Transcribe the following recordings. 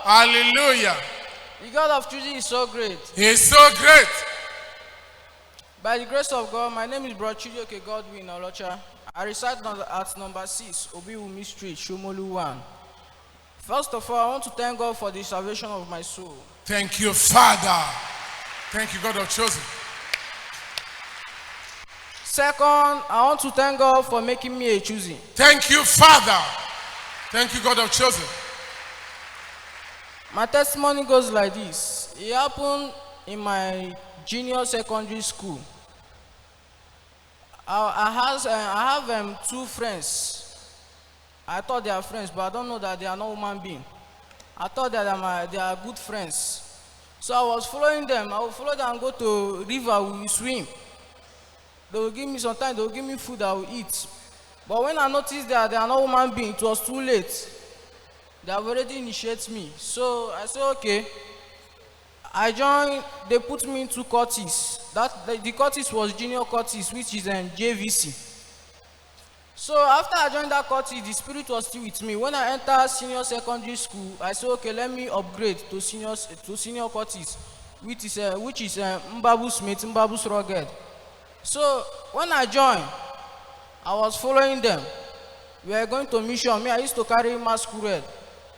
Hallelujah. The God of choosing is so great. He is so great. By the grace of God, my name is Bro Chidioke Godwin Olocha. I reside at number 6, Obiwumi Street, Shomolu 1. First of all, I want to thank God for the salvation of my soul. Thank you, Father. Thank you, God of chosen. Second, I want to thank God for making me a choosing. Thank you, Father. Thank you, God of chosen. My testimony goes like this. It happened in my junior secondary school. I have 2 friends. I thought they are friends, but I don't know that they are not human beings. I thought that they are good friends. So I was following them. I would follow them and go to river, we will swim. They will give me sometimes, they will give me food I will eat. But when I noticed that they are not human beings, it was too late. They have already initiated me. So I said, okay. I joined, they put me into Curtis. The Curtis was junior Curtis, which is JVC. So after I joined that Curtis, the spirit was still with me. When I entered senior secondary school, I said, okay, let me upgrade to senior Curtis, which is Mbabu Smith, Mbabu's Rugged. So when I joined, I was following them. We were going to mission. Me, I used to carry masquerade,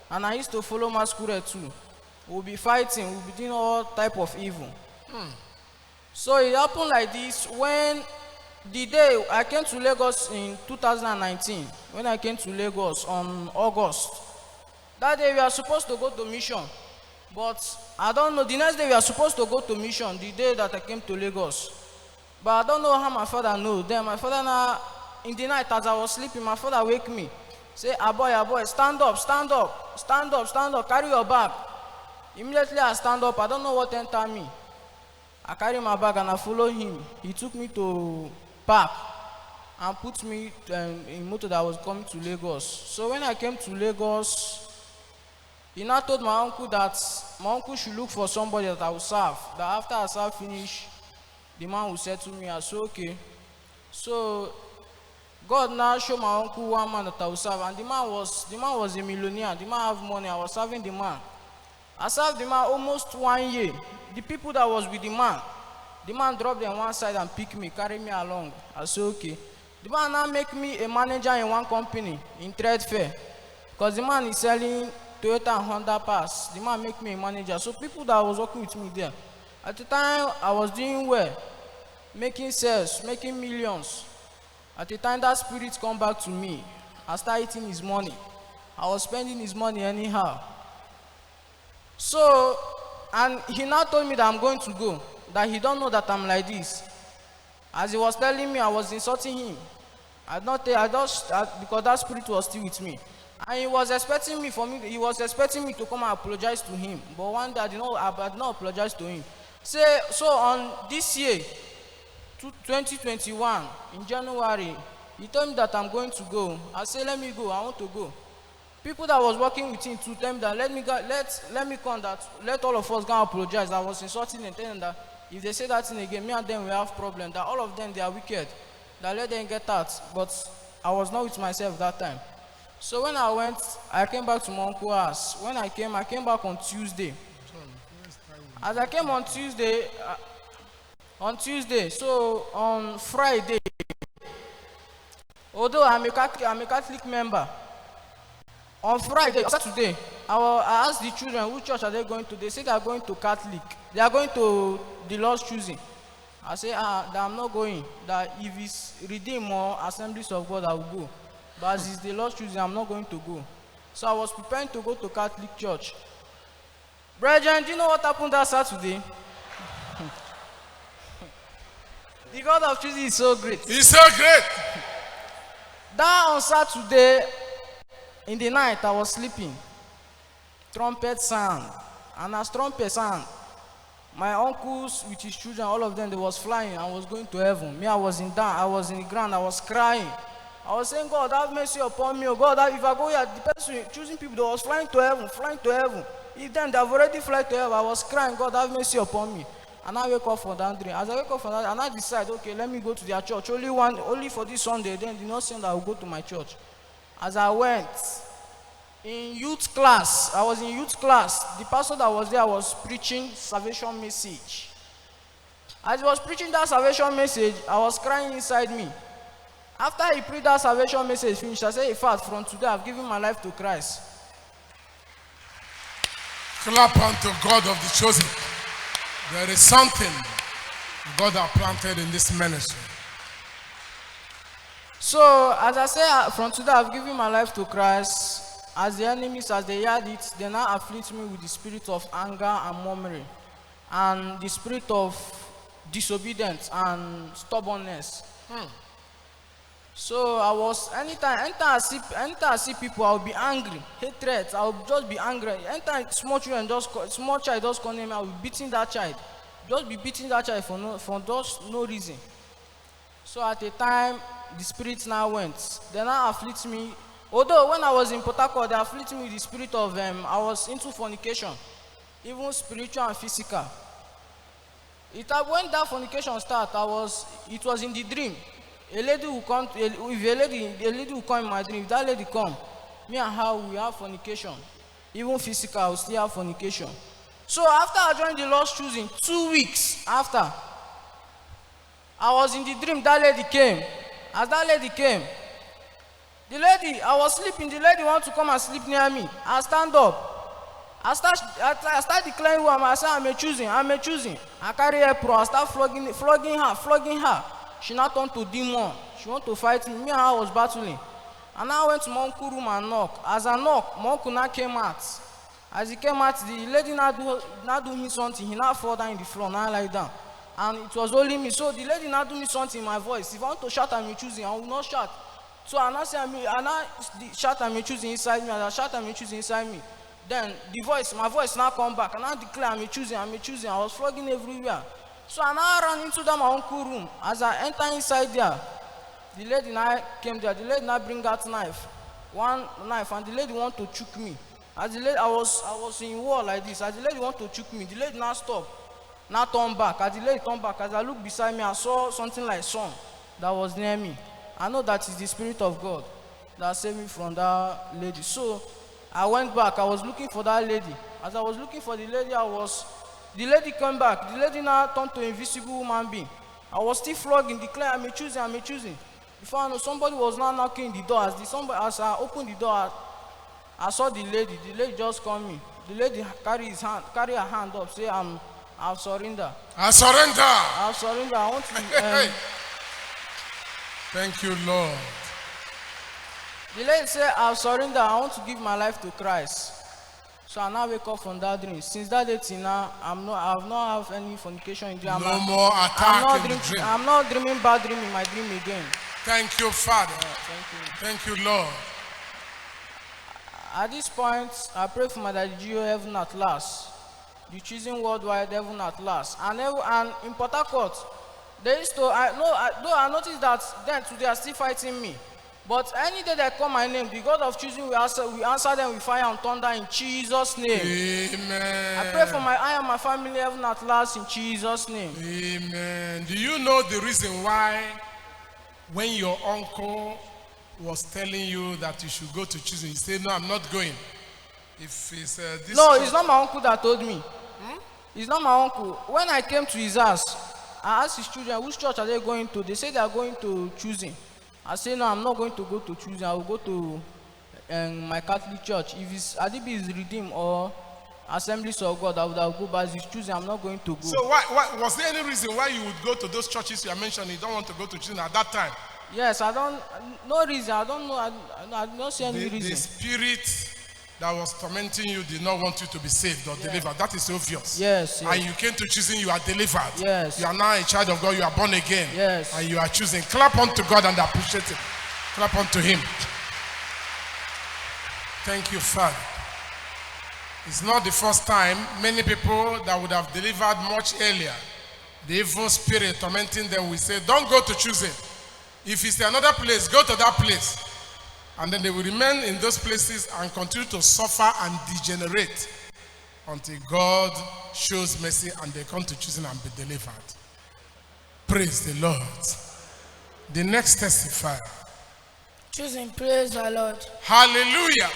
and I used to follow masquerade too. We'll be fighting, we'll be doing all type of evil. So it happened like this when the day I came to Lagos in 2019, when I came to Lagos on August. That day we are supposed to go to mission, but I don't know, the next day we are supposed to go to mission, the day that I came to Lagos. But I don't know how my father knows. Then my father now, in the night as I was sleeping, my father wake me. Say, boy, stand up, stand up, stand up, stand up, carry your bag. Immediately I stand up, I don't know what entered me. I carry my bag and I follow him. He took me to park and put me in motor that was coming to Lagos. So when I came to Lagos, he now told my uncle that my uncle should look for somebody that I will serve. That after I serve finish, the man will say to me, I said, okay. So God now showed my uncle one man that I will serve, and the man was a millionaire. The man have money. I was serving the man. I served the man almost 1 year. The people that was with the man dropped them one side and picked me, carried me along. I said, okay. The man now make me a manager in one company in trade fair. Because the man is selling Toyota and Honda Pass. The man make me a manager. So people that was working with me there, at the time I was doing well, making sales, making millions. At the time that spirit come back to me, I started eating his money. I was spending his money anyhow. So, and he now told me that I'm going to go, that he don't know that I'm like this. As he was telling me, I was insulting him. Because that spirit was still with me. And he was expecting me to come and apologize to him. But one day I did not apologize to him. So on this year, 2021, in January, he told me that I'm going to go. I said, let me go, I want to go. People that was working with him to tell me that let me come, that let all of us go and apologize. I was insulting and telling them that if they say that thing again, me and them will have problem. That all of them, they are wicked. That let them get out. But I was not with myself that time. So when I went, I came back to my uncle's house. When I came back on Tuesday. As I came on Tuesday, so on Friday, although I'm a Catholic member, on Friday, Saturday, I asked the children which church are they going to. They said they are going to Catholic. They are going to the Lord's choosing. I say that I'm not going. That if it's Redeem or Assemblies of God, I will go. But as it's the Lord's choosing, I'm not going to go. So I was preparing to go to Catholic church. Brethren, do you know what happened that Saturday? The God of choosing is so great. He's so great. That on Saturday, in the night, I was sleeping. Trumpet sound. And as trumpet sound, my uncles with his children, all of them, they was flying and was going to heaven. Me, I was in the ground, I was crying. I was saying, God, have mercy upon me. Oh God, if I go here, the person choosing people that was flying to heaven. If then they have already fly to heaven, I was crying, God, have mercy upon me. And I wake up from that dream. As I wake up from that, and I decide, okay, let me go to their church. Only for this Sunday. Then the next Sunday I will go to my church. As I went, in youth class. I was in youth class. The pastor that was there was preaching salvation message. As he was preaching that salvation message, I was crying inside me. After he preached that salvation message finished, I said, in fact, from today, I've given my life to Christ. Clap unto God of the chosen. There is something God has planted in this ministry. So, as I say, from today, I've given my life to Christ. As the enemies, as they heard it, they now afflict me with the spirit of anger and murmuring, and the spirit of disobedience and stubbornness. So I was, anytime I see people, I'll be angry, hatred, I'll just be angry. Anytime small child just come near me, I'll be beating that child. Just be beating that child for just no reason. So at the time, the spirit now went. They now afflict me. Although when I was in Port Harcourt, they afflict me with the spirit of, I was into fornication, even spiritual and physical. When that fornication started, it was in the dream. A lady will come, a lady will come in my dream. If that lady come, me and her, we have fornication. Even physical, we still have fornication. So after I joined the Lord's choosing, 2 weeks after, I was in the dream, that lady came. As that lady came, I was sleeping, the lady wanted to come and sleep near me. I stand up. I start declaring who I am. I say, I'm a choosing. I carry her pro. I start flogging her. She now turned to demon. She want to fight me. Me and her was battling. And I went to my uncle's room and knock. As I knock, my uncle now came out. As he came out, the lady now do me something. He now fall down in the floor, now lie down. And it was only me. So the lady now do me something in my voice. If I want to shout, I'm choosing. I will not shout. So I now say, I now shout, I'm choosing inside me. As I shout, I'm choosing inside me. Then my voice now come back, and I declare, I'm choosing. I was flogging everywhere. So I now ran into my uncle's room. As I enter inside there, the lady now came there. The lady now bring out one knife, and the lady want to choke me. As the lady, I was in war like this. As the lady want to choke me, the lady now stop, now turn back. As the lady turn back, as I look beside me, I saw something like sun that was near me. I know that is the Spirit of God that saved me from that lady. So I went back. I was looking for that lady. As I was looking for the lady, the lady came back. The lady now turned to an invisible human being. I was still flogging, declare, I'm choosing. Before I know, somebody was now knocking the door. As I opened the door, I saw the lady. The lady just called me. The lady carry her hand up, say, I've surrendered. I surrender. I've surrendered. I want to. Thank you, Lord. The lady said, I've surrendered. I want to give my life to Christ. So I now wake up from that dream. Since that day till now, I've not have any fornication in dream. No more attack in the dream. I'm not dreaming bad dream in my dream again. Thank you, Father. Thank you. Thank you, Lord. At this point, I pray for my Daddy Gio, heaven at last. The choosing worldwide, heaven at last. And in Port Harcourt, they used to, I noticed that then today are still fighting me. But any day they call my name, the God of choosing will answer them with fire and thunder in Jesus' name. Amen. I pray for I and my family, heaven at last, in Jesus' name. Amen. Do you know the reason why when your uncle was telling you that you should go to choosing, you said, no, I'm not going? If it's this No, church, it's not my uncle that told me. It's not my uncle. When I came to his house, I asked his children, which church are they going to? They say they are going to choosing. I say, no, I'm not going to go to choosing. I will go to my Catholic church. If it's Adibi is Redeemed or Assemblies of God, I would have go, but if it's choosing, I'm not going to go. so why was there any reason why you would go to those churches you are mentioning? You don't want to go to choosing at that time? Yes, no reason. I don't know. I don't see any The reason. spirit that was tormenting you did not want you to be saved or delivered. That is obvious. Yes. And you came to choosing, you are delivered. Yes. You are now a child of God, you are born again. Yes. And you are choosing. Clap unto God and appreciate it. Clap unto Him. Thank you, Father. It's not the first time. Many people that would have delivered much earlier, the evil spirit tormenting them will say, don't go to choosing. If it's another place, go to that place. And then they will remain in those places and continue to suffer and degenerate until God shows mercy and they come to choosing and be delivered. Praise the Lord. The next testifier. Choosing, praise the Lord. Hallelujah.